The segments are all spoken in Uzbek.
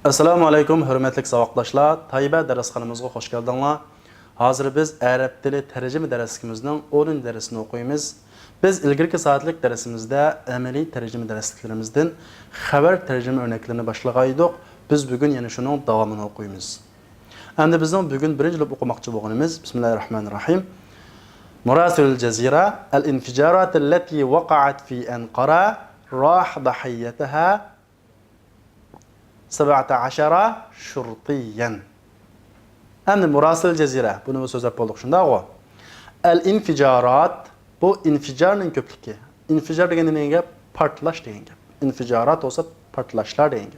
Assalamu alaykum, hörmətli savaqdaşlar. Tayyibə dərsxanamızğa xoş gəldinizlər. Hazır biz ərəb dili tərcümə dərsimizin 10-cu dərsini oxuyuyoruz. Biz ilgirki saatlik dərsimizdə əməli tərcümə dərsliklərimizdən xəbər tərcümə örnəklərini başlayırdıq. Biz bugün yəni şunun davamını oxuyuyoruz. Əmdə bizim bugün birinci oxumaqçı bolğanımız Bismillahirrahmanirrahim. Murasilul Cezira el-inficarat allati waqa'at fi Anqara rah dahiyyataha 17 şurtiyen. Hem Murasil Cezire. Bunu sözler olduk şunda o. El-inficarat. Bu inficarın köplüki. İnficar degen neyge? Partlaş degen. İnficarat olsa partlaşlar degen.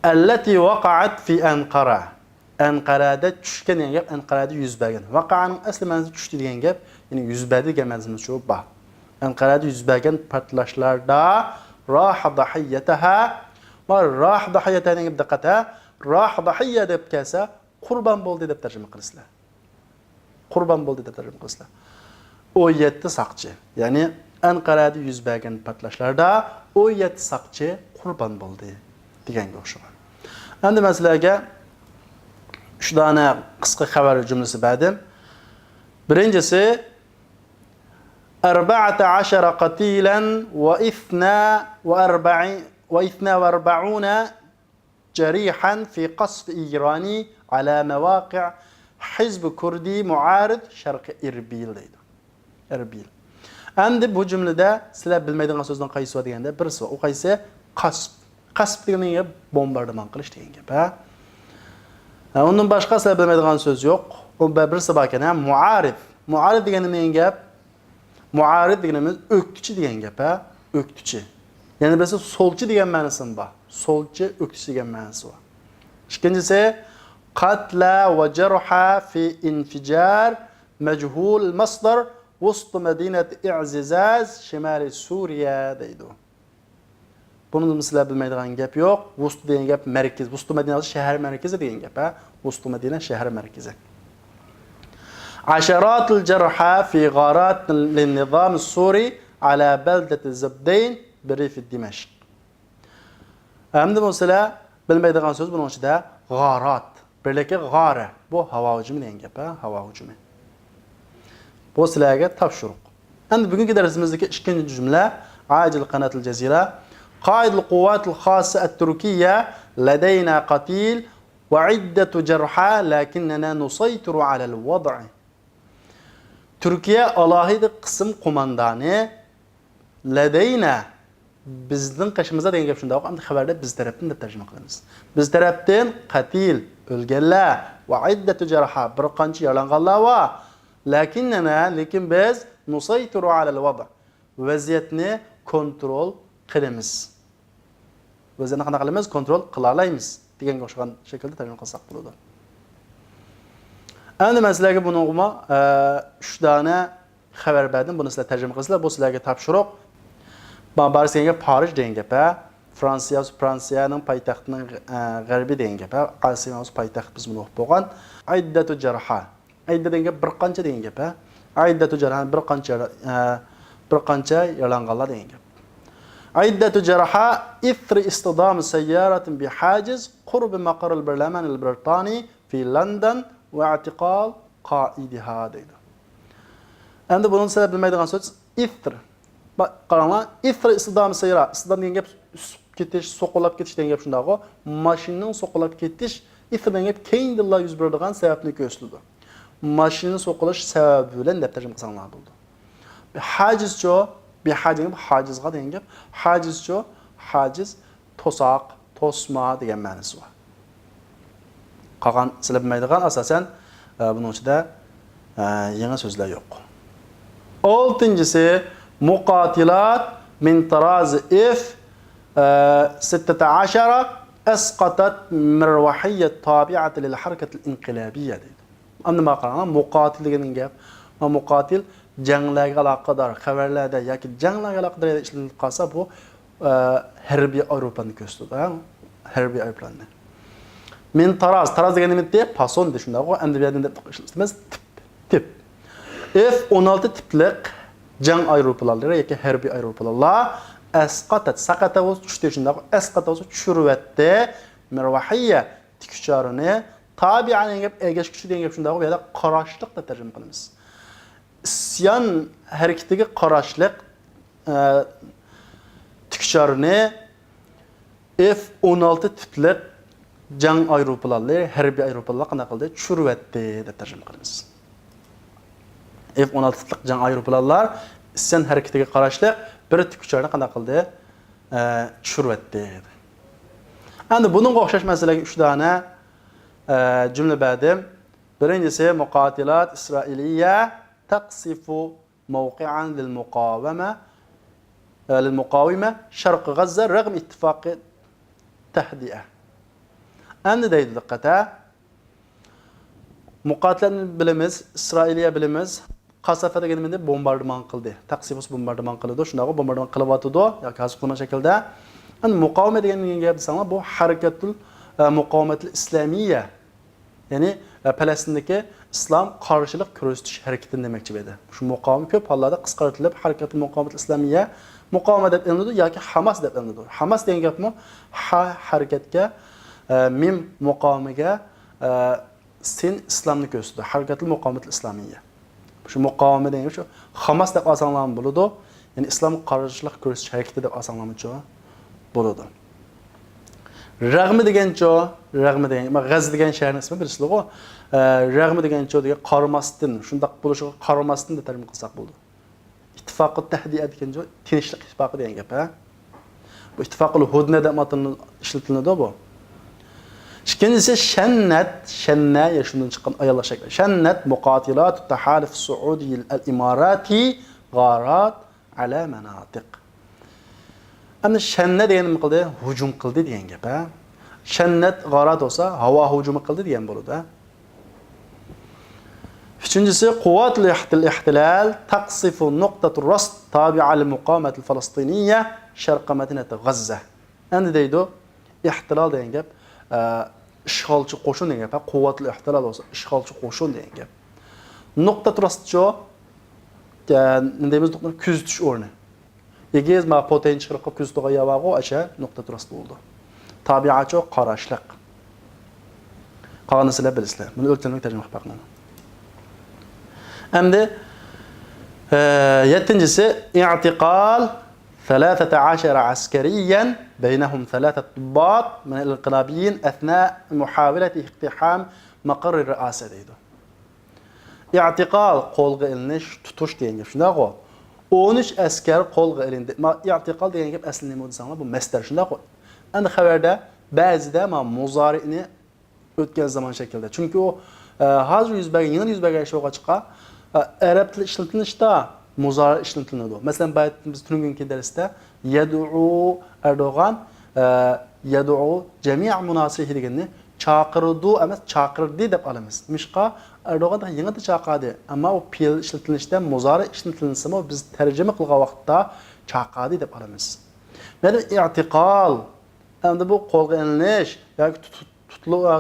Elleti vaka'at fi Ankara. Ankara'da düşken degen. Ankara'da yüzbergen. Vaka'nın asli mənzi düştü degen gep. Yani yüzberdi gelmezimiz çoğu bah. Ankara'da yüzbergen partlaşlarda rah dahiyyataha rah dahiyyatani deb diqqata rah dahiyya deb kelsa qurban bo'ldi deb tarjima qilasizlar. Qurban bo'ldi deb tarjima qilasizlar. 17 saqchi, ya'ni Anqarada yuz bergan portlashlarda 17 saqchi qurban bo'ldi deganga o'xshagan. Endi men sizlarga shu dona qisqa xabar jumlasi berdim. Birinchisi 14 qatilan va 42 جريحا في قصف إيراني على مواقع حزب كردي معارض شرق إربيل deydi. Erbil. Endi bu cümlede sizler bilmeydiğiniz sözden qaysı var degende birisi var. O qaysı qasb. Qasb degende bombardıman qilish degan gap, ha. Ondan başqa sizler bilmeydiğiniz söz yok. O birisi barkan, muarif. Muarif degende ne gap? Muarif deganimiz öktüçi degan gap, ha. Öktüçi. Yani birisi solçu degan ma'nosi bor. Solçu, öktüçü degan ma'nosi bor. İkincisi qatla ve cerha fi inficar mechul masdar وسط مدينة إعزاز شمال سوريا deydi. Bunun mesela bilmeydiğin gap yok. Vust degan gap merkez. Vust Medine şehir merkezi degan gap, ha. Vust Medine şehir merkezi. عشرات الجرحى في غارات للنظام السوري على بلدة الزبدين بريف دمشق. Hem mesela bilmeydiğin söz bunun içinde garat. Birlikte gare. Bu hava hücumu degan gap, ha. Hava hücumu. Bu sizlarga topshiriq. Endi bugungi darsimizdagi ikkinchi jumla Acil Qanatul Jazira Qaid al-Quwat al-Khassa at-Turkiyya ladayna qatil wa iddatu jarha lakinnana nusaytiru ala al-wad'. Türkiye alohida qism qo'mondoni ladayna bizning qishimizda degan gap shunda endi xabarda biz tarafdan deb tarjima qilamiz. Biz tarafdan qatil o'lganlar va iddatu jarha bir qancha yaralanganlar va lekin biz nusaytiru alal vada. Vaziyatni kontrol qilamiz. Vaziyatni qanday qilamiz? Kontrol qila olamiz deganga o'xshagan shaklda tarjima qilsak bo'ladi. Endi men sizlarga buni 3 dona xabar berdim. Buni sizlar tarjima qilsizlar. Bu sizlarga topshiriq. Barisiga Parij degan gap, Fransiyaning poytaxtining g'arbi degan gap. Asimimiz poytaxt biz buni o'qib bo'lgan. Iddatu jarha. Aydda degan bir qancha degan gap, ha. Aiddatu jarha bir qancha yalanganlar degan gap. Aiddatu jarha ithri istidam sayyaratin bihajiz qurb maqar al-Barlaman al-Britani fi London va i'tiqal qaidiha deydi. Endi bunun sebep bilmeydiğin söz ithr. Bak qaranglar, ithri istidam sayyara. Istidam degan gap ketish, so'qilib ketish degan gap shunday-ku. Mashinaning so'qilib ketish ithr degan gap keyindirlar yuz beradigan sababni ko'rsatadi. Maşinin so'qilish sababi bilan deb tarjima qilsanglar bo'ldi. Hajizcho, hajizga degan gap. Hajizcho, hajiz to'saq, to'sma degan ma'nosi bor. Qolgan sizlar bilmaydigan asosan buning ichida yangi so'zlar yo'q. 6-si muqatilat min taraz F 16 asqatat marwahiyya tabi'at lil harakat al-inqilabiyya deydi. Endi nima qarang, muqatil degan gap. Muqatil janglarga aloqador xabarlarda yoki janglarga aloqador ishlatilib qolsa bu harbiy aeroplanni ko'rsatadi, harbiy aeroplanni. Men taraz degan nima deydi? Pason deydi shunda. Endi bu yerda ishlatamiz tip. F-16 tiplik jang aeroplanlari yoki harbiy aeroplanlar asqatat saqata o'z tushdi shunda. Asqata o'z tushiribdi mirvahiyya tikişarını tabi'an degep egeshkichi degan gap shunday bu yerda qarashliq deb tarjima qilamiz. İsyan hareketiga qarashliq tikişarını F-16 tipli jang aeroplanları, harbiy aeroplanlar qanday qildi? Tushirib etdi deb tarjima qilamiz. F-16 tipli jang aeroplanlar isyan hareketiga qarashliq bir tikişarni qanday qildi? Tushirib etdi. Endi buningga o'xshash masalaga 3 dona cümle bədim. Birincisi muqatilat İsrailiyyə taqsifu mawqi'an lil-muqawimə Şərq Qəzzə rəğm ittifaqı təhdiyə. Endi deydi diqqətə. Muqatilatni bilimiz, İsrailiyyə bilimiz. Qasafə deganimizde bombardıman qildi. Taqsifus bombardıman qildi. Shunday bombardıman qilib atdi yoki hozir qilma shaklda. Endi muqawimə degan gap desanglar bu harakatul muqavimatul islamiyya. Yani Palestindagi islom qarshilik ko'rsatish harakatini demoqchi edi. Shu muqavim ko'p hollarda qisqartirilib harakatul muqavimatul islamiyya muqavima deb elinadi yoki Hamas deb elinadi. Hamas degan gapmi harakatga mim muqavimiga sin islomni ko'rsatadi. Harakatul muqavimatul islamiyya. Shu muqavima degan shu Hamas deb asonlanib bo'ladi. Yani islom qarshilik ko'rsatish harakati deb asonlanmoqchi bo'ladi. Rag'mi degancho, rag'mi degan, G'az degan shaharning ismi bilisizlar ku. Rag'mi degancho degan qaramasdan, shundaq bo'lishiga qaramasdan deb tarjima qilsak bo'ldi. İttifaqut tahdiya degancho tinchlik ittifoqi degan gap, ha. Bu ittifaqul hudna deb ishlatiladi bu. İkincisi şenna ya shundan chiqqan ayollar shakli. Shannat muqatilat tahaluf Saudi al-Imarati gharat ala manatiq. Endi shanna degan nima qildi? Hujum qildi degan gap, ha. Shannat g'arat olsa, havo hujumi qildi degan bo'ladi. Uchinchisi quwwatul ihtilal taqsifu nuqtatur rast tabi'a lil muqawamat al falastiniyya sharq madinati G'azza. Endi deydi, ihtilal degan gap ishg'olchi qo'shin degan gap, quwwatul ihtilal olsa, ishg'olchi qo'shin degan gap. Nuqtatur rastcho deymiz, kuzatish o'rni. Egiz ma potench qilib kuzatgan yavag'o acha nuqta turast bo'ldi. Tabiatcho qarashliq. Qolganini sizlar bilasizlar. Buni o'lchamlik tarjima qilib baqman. Endi 7-si i'tiqal 13 askariyan baynahum 3 ضباط من الانقلابيين اثناء محاولة اقتحام مقر الرئاسة deydi. I'tiqal qo'lga ilinish, tutish degan gap shunday-ku. 13 askar qo'lga ilindi. I'tiqal degan gap asli nima desanglar bu masdar shunday-ku. Endi xabarda ba'zida muzari'ni o'tgan zaman shaklda. Chunki u hozir yuz bergan, yangi yuz bergan ishga chiqa arab tili ishlatilishda muzari ishlatiladi. Masalan, biz tunugungi darsda yad'u Erdo'g'an yad'u jami' munasirihi deganni chaqirdi emas chaqirdi deb olamiz. Mishqa Erdo'g'an yangi chaqadi, ammo u fe'l ishlatilishda muzari ishlatilisimi biz tarjima qilgan vaqtda chaqadi deb olamiz. Mana i'tiqal endi bu qo'lga ilinish yoki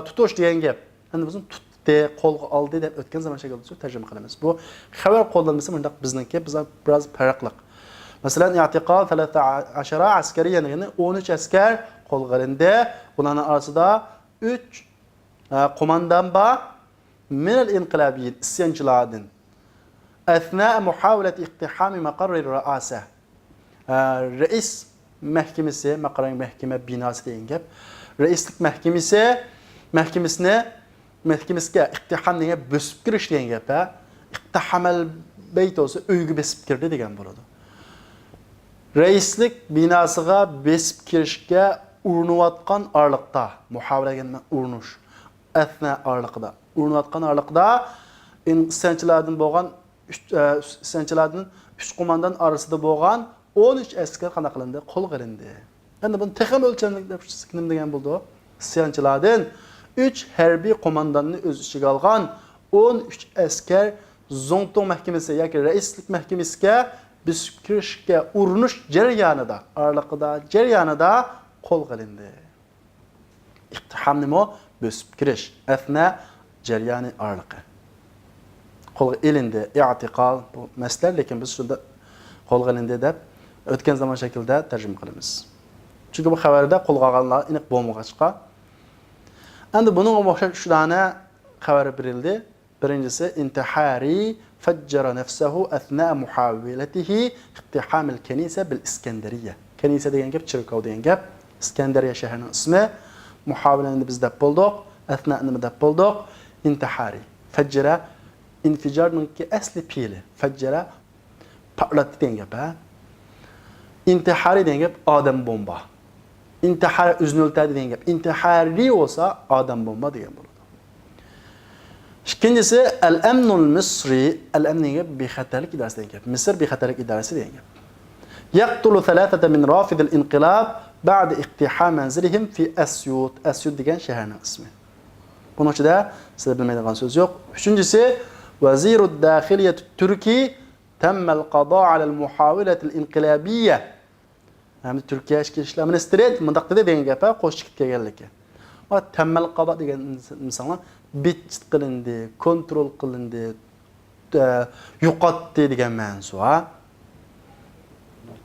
tutish degan gap. Endi biz tutdi, qo'lga oldi deb o'tgan zaman shaklda tarjima qilamiz. Bu xabar qo'llanmasi bundaq bizniki biroz farqli. Masalan, i'tiqal 13 askariyan ya'ni 13 askar qo'lga ilindi. Ularning orasida 3 qo'mondan bor. من الانقلابيين السينجلادن أثناء محاولة اقتحام مقر الرئاسة رئيس محكمة مقر محكمة بناس دينجب رئيس محكمة اقتحام نية بسبكرش دينجب اقتحام البيت olsa öygü besip kirdi degan bo'ladi. Reislik binasıga besip kirishga urinayotgan arliqda muhavara degan urinish athna arliqda urinayotgan arliqda isyanchilardan bo'lgan isyanchilardan 3 qo'mondan orasida bo'lgan 13 askar qana qilindi, qo'lga ilindi. Endi buni texnik o'lchamlik deb nima degan bo'ldi? Isyanchilardan 3 harbiy qo'mondanni o'z ichiga olgan 13 askar Zongtong mahkamasi yoki raislik mahkamasiga besib kirishga urinish jarayonida qo'lga ilindi. İqtiham nima? Besib kirish athna jarayoni arliqi. Qo'lga ilindi, i'tiqal bu maslar, lekin biz shunda qo'lga ilindi deb o'tgan zaman shaklda tarjima qilamiz. Chunki bu xabarda qo'lga olganlar aniq bo'lmag'achqa Endi bunun o'xshash 3 tane xabar berildi. Birincisi intihari faccara nefsehu athna muhavilatihi iqtiham al-kanisa bil İskenderiye. Kanisa degan gap Chirkov degan gap. İskenderiye shahrining ismi. Muhavilani biz deb bo'ldik. Athna'ni deb bo'ldik. Intihari. Fajjara infijarning ki asli fiili. Fajjara patlatdi degan gap. İntihari degan gap odam bomba. İntihar o'zini o'ldiradi degan gap. Intihari olsa odam bomba degan bo'ladi. İkincisi el-amnul misri, el-amniga bexatarlik idorasi degan gap. Misr bexatarlik idorasi degan gap. Yaqtulu thalathata min rafid al-inqilab ba'da iqtiham manzilihim fi Asyut. Asyut degan shaharning ismi. Bunun ichida sizlar bilmaydigan so'z yo'q. Uchinchisi Vazirud daxiliyat Turki tamma al-qada' ala al-muhawilat al-inqilabiyya. Hamda Turkiya ichki ishlar ministri mundaq dedi degan gap qo'shib kelganligi. Va tammal qada degan insonlar bit qilindi, kontrol qilindi, yo'qotdi degan ma'nosi va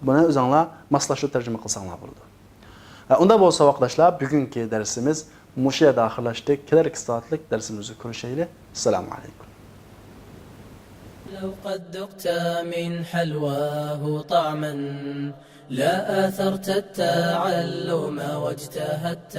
buni o'zinglar maslashib tarjima qilsanglar bo'ladi. Unda bo'lsa vaqtdoshlar, bugungi darsimiz mushu yerda oxirlashdi. Kelarki soatlik darsimizni ko'rishaylik. Assalomu alaykum. لو قد ذقت من حلواه طعما لا آثرت التعلم واجتهدت